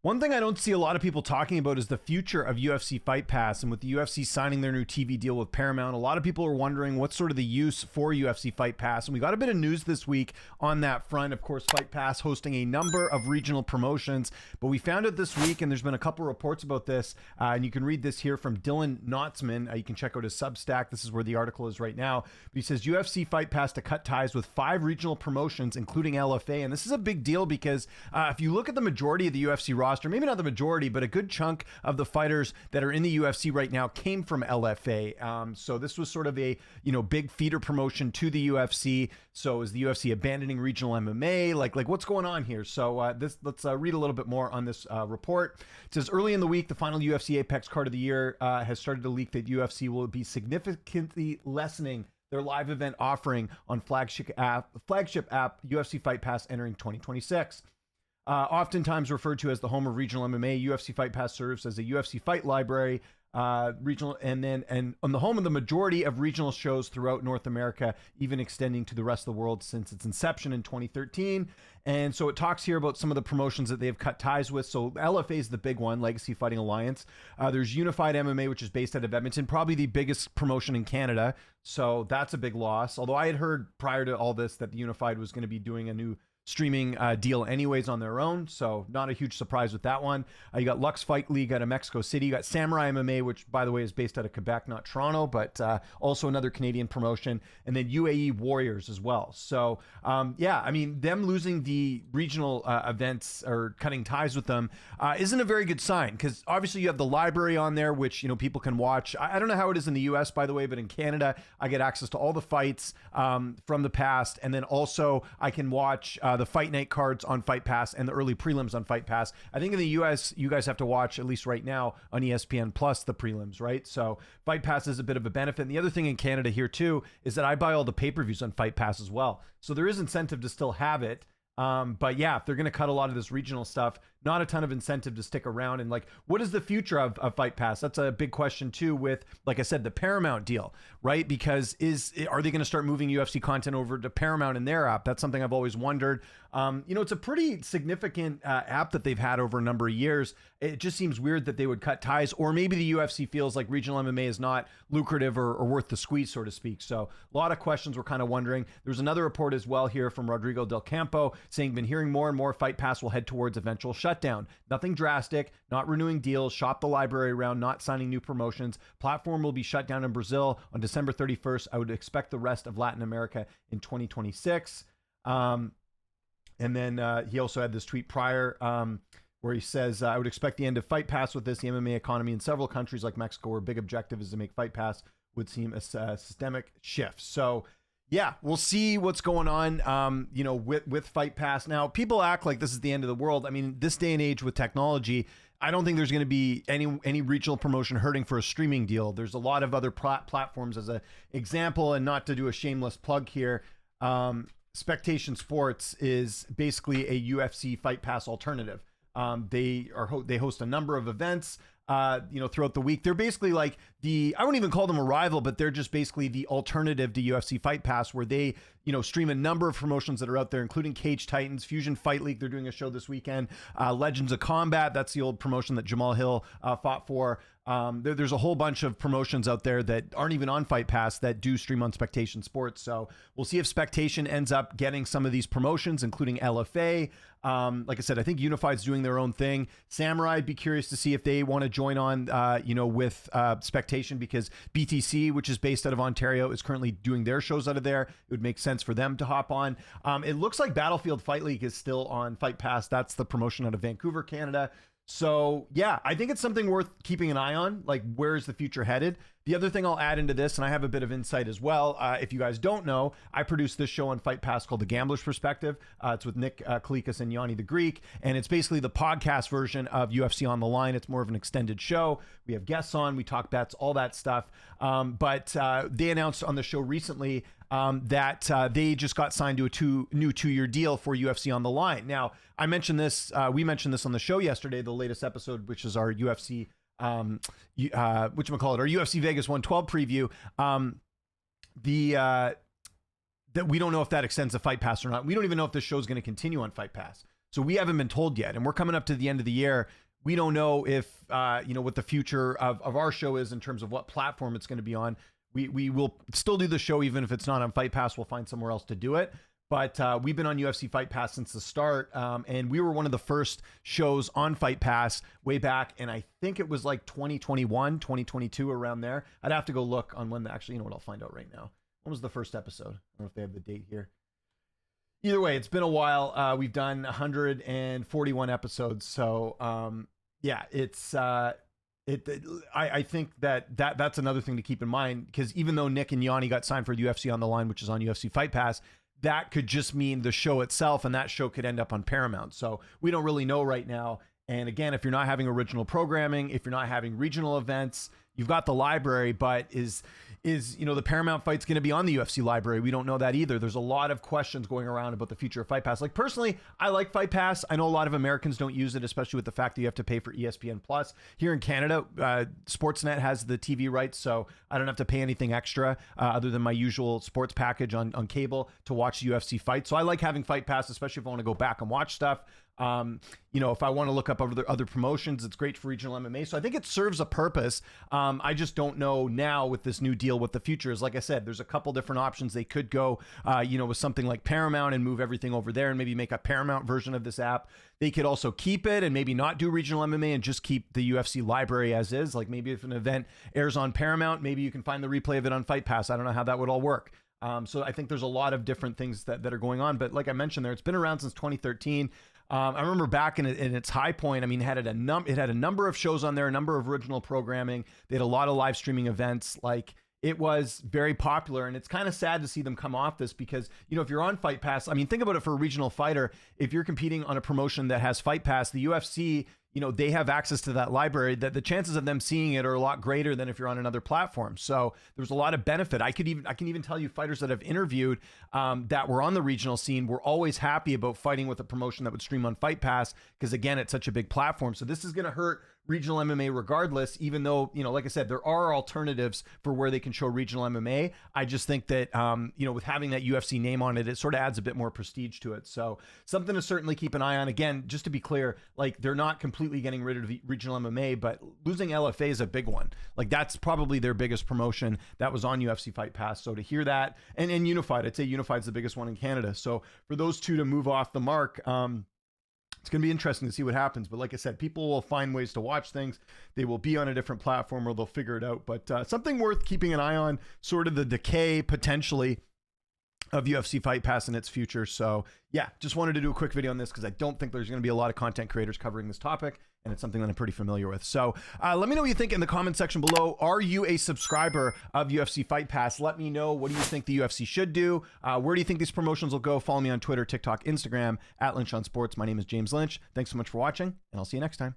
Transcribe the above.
One thing I don't see a lot of people talking about is the future of UFC Fight Pass. And with the UFC signing their new TV deal with Paramount, a lot of people are wondering what's sort of the use for UFC Fight Pass. And we got a bit of news this week on that front. Of course, Fight Pass hosting a number of regional promotions. But we found it this week, and there's been a couple reports about this. And you can read this here from Dylan Knotzman. You can check out his Substack. This is where the article is right now. But he says UFC Fight Pass to cut ties with 5 regional promotions, including LFA. And this is a big deal because if you look at the majority of the UFC roster, maybe not the majority, but a good chunk of the fighters that are in the UFC right now came from LFA. So this was sort of a, big feeder promotion to the UFC. So is the UFC abandoning regional MMA? Like what's going on here? So let's read a little bit more on this report. It says early in the week, the final UFC Apex card of the year has started to leak that UFC will be significantly lessening their live event offering on flagship app UFC Fight Pass entering 2026. Oftentimes referred to as the home of regional MMA, UFC Fight Pass serves as a UFC fight library, regional, and on the home of the majority of regional shows throughout North America, even extending to the rest of the world since its inception in 2013. And so it talks here about some of the promotions that they've cut ties with. So LFA is the big one, Legacy Fighting Alliance. There's Unified MMA, which is based out of Edmonton, probably the biggest promotion in Canada. So that's a big loss. Although I had heard prior to all this that the Unified was going to be doing a new streaming deal anyways on their own, so not a huge surprise with that one. You got Lux Fight League out of Mexico City. You got Samurai MMA, which by the way is based out of Quebec, not Toronto, but also another Canadian promotion, and then UAE Warriors as well. So them losing the regional events or cutting ties with them isn't a very good sign, because obviously you have the library on there, which people can watch. I don't know how it is in the US, by the way, but in Canada I get access to all the fights from the past, and then also I can watch the fight night cards on Fight Pass and the early prelims on Fight Pass. I think in the US, you guys have to watch, at least right now, on ESPN Plus, the prelims, right? So Fight Pass is a bit of a benefit. And the other thing in Canada here too is that I buy all the pay-per-views on Fight Pass as well. So there is incentive to still have it. But yeah, if they're going to cut a lot of this regional stuff, not a ton of incentive to stick around. And what is the future of Fight Pass? That's a big question too with, like I said, the Paramount deal, right? Because are they going to start moving UFC content over to Paramount in their app? That's something I've always wondered. It's a pretty significant app that they've had over a number of years. It just seems weird that they would cut ties, or maybe the UFC feels like regional MMA is not lucrative or worth the squeeze, so to speak. So a lot of questions we're kind of wondering. There's another report as well here from Rodrigo Del Campo saying, been hearing more and more Fight Pass will head towards eventual shutdown. Nothing drastic, not renewing deals, shop the library around, not signing new promotions. Platform will be shut down in Brazil on December 31st. I would expect the rest of Latin America in 2026. And then he also had this tweet prior where he says, I would expect the end of Fight Pass with this. The MMA economy in several countries like Mexico, where big objective is to make Fight Pass, would seem a systemic shift. So yeah, we'll see what's going on, with Fight Pass. Now, people act like this is the end of the world. I mean, this day and age with technology, I don't think there's going to be any regional promotion hurting for a streaming deal. There's a lot of other platforms as an example, and not to do a shameless plug here. Spectation Sports is basically a UFC Fight Pass alternative. They host a number of events, throughout the week. They're basically like I wouldn't even call them a rival, but they're just basically the alternative to UFC Fight Pass, where they, stream a number of promotions that are out there, including Cage Titans, Fusion Fight League. They're doing a show this weekend. Legends of Combat. That's the old promotion that Jamal Hill fought for. There's a whole bunch of promotions out there that aren't even on Fight Pass that do stream on Spectation Sports. So we'll see if Spectation ends up getting some of these promotions, including LFA. Like I said, I think Unified's doing their own thing. Samurai, I'd be curious to see if they want to join on, with Spectation, because BTC, which is based out of Ontario, is currently doing their shows out of there. It would make sense for them to hop on. It looks like Battlefield Fight League is still on Fight Pass. That's the promotion out of Vancouver, Canada. So yeah, I think it's something worth keeping an eye on. Like, where is the future headed? The other thing I'll add into this, and I have a bit of insight as well. If you guys don't know, I produce this show on Fight Pass called The Gambler's Perspective. It's with Nick Kalikas and Yanni the Greek, and it's basically the podcast version of UFC on the Line. It's more of an extended show. We have guests on, we talk bets, all that stuff. But they announced on the show recently that they just got signed to a new 2-year deal for UFC on the Line. Now, I mentioned this, we mentioned this on the show yesterday, the latest episode, which is our UFC our UFC Vegas 112 preview. That we don't know if that extends to Fight Pass or not. We don't even know if this show is going to continue on Fight Pass. So we haven't been told yet. And we're coming up to the end of the year. We don't know if, what the future of our show is in terms of what platform it's going to be on. We will still do the show, even if it's not on Fight Pass. We'll find somewhere else to do it. But we've been on UFC Fight Pass since the start. And we were one of the first shows on Fight Pass way back. And I think it was like 2021, 2022, around there. I'd have to go look on when actually, you know what, I'll find out right now. When was the first episode? I don't know if they have the date here. Either way, it's been a while. We've done 141 episodes. So yeah, it's I think that's another thing to keep in mind, because even though Nick and Yanni got signed for the UFC on the Line, which is on UFC Fight Pass, that could just mean the show itself, and that show could end up on Paramount. So we don't really know right now. And again, if you're not having original programming, if you're not having regional events, you've got the library, but is the Paramount fight's going to be on the UFC library? We don't know that either. There's a lot of questions going around about the future of Fight Pass. Like, personally, I like Fight Pass. I know a lot of Americans don't use it, especially with the fact that you have to pay for ESPN Plus. Here in Canada, Sportsnet has the TV rights, so I don't have to pay anything extra other than my usual sports package on cable to watch the UFC fight. So I like having Fight Pass, especially if I want to go back and watch stuff. If I want to look up other promotions, it's great for regional MMA. So I think it serves a purpose. I just don't know now with this new deal what the future is. Like I said, there's a couple different options. They could go, with something like Paramount and move everything over there and maybe make a Paramount version of this app. They could also keep it and maybe not do regional MMA and just keep the UFC library as is. Like, maybe if an event airs on Paramount, maybe you can find the replay of it on Fight Pass. I don't know how that would all work. So I think there's a lot of different things that are going on. But like I mentioned there, it's been around since 2013. I remember back in its high point, I mean, it had a number of shows on there, a number of original programming. They had a lot of live streaming events. Like, it was very popular, and it's kind of sad to see them come off this, because, if you're on Fight Pass, I mean, think about it for a regional fighter. If you're competing on a promotion that has Fight Pass, the UFC, they have access to that library, that the chances of them seeing it are a lot greater than if you're on another platform. So there's a lot of benefit. I can even tell you, fighters that have interviewed that were on the regional scene were always happy about fighting with a promotion that would stream on Fight Pass, because again, it's such a big platform. So this is going to hurt regional MMA regardless, even though, like I said, there are alternatives for where they can show regional MMA. I just think that, with having that UFC name on it, it sort of adds a bit more prestige to it. So something to certainly keep an eye on. Again, just to be clear, like, they're not completely getting rid of the regional MMA, but losing LFA is a big one. Like, that's probably their biggest promotion that was on UFC Fight Pass. So to hear that, and Unified, I'd say Unified's the biggest one in Canada. So for those two to move off the mark, it's going to be interesting to see what happens. But like I said, people will find ways to watch things. They will be on a different platform, or they'll figure it out. But something worth keeping an eye on, sort of the decay potentially of UFC Fight Pass in its future. So yeah, just wanted to do a quick video on this, because I don't think there's going to be a lot of content creators covering this topic, and it's something that I'm pretty familiar with. So let me know what you think in the comment section below. Are you a subscriber of UFC Fight Pass? Let me know, what do you think the UFC should do? Where do you think these promotions will go? Follow me on Twitter, TikTok, Instagram, @Lynch on Sports. My name is James Lynch. Thanks so much for watching, and I'll see you next time.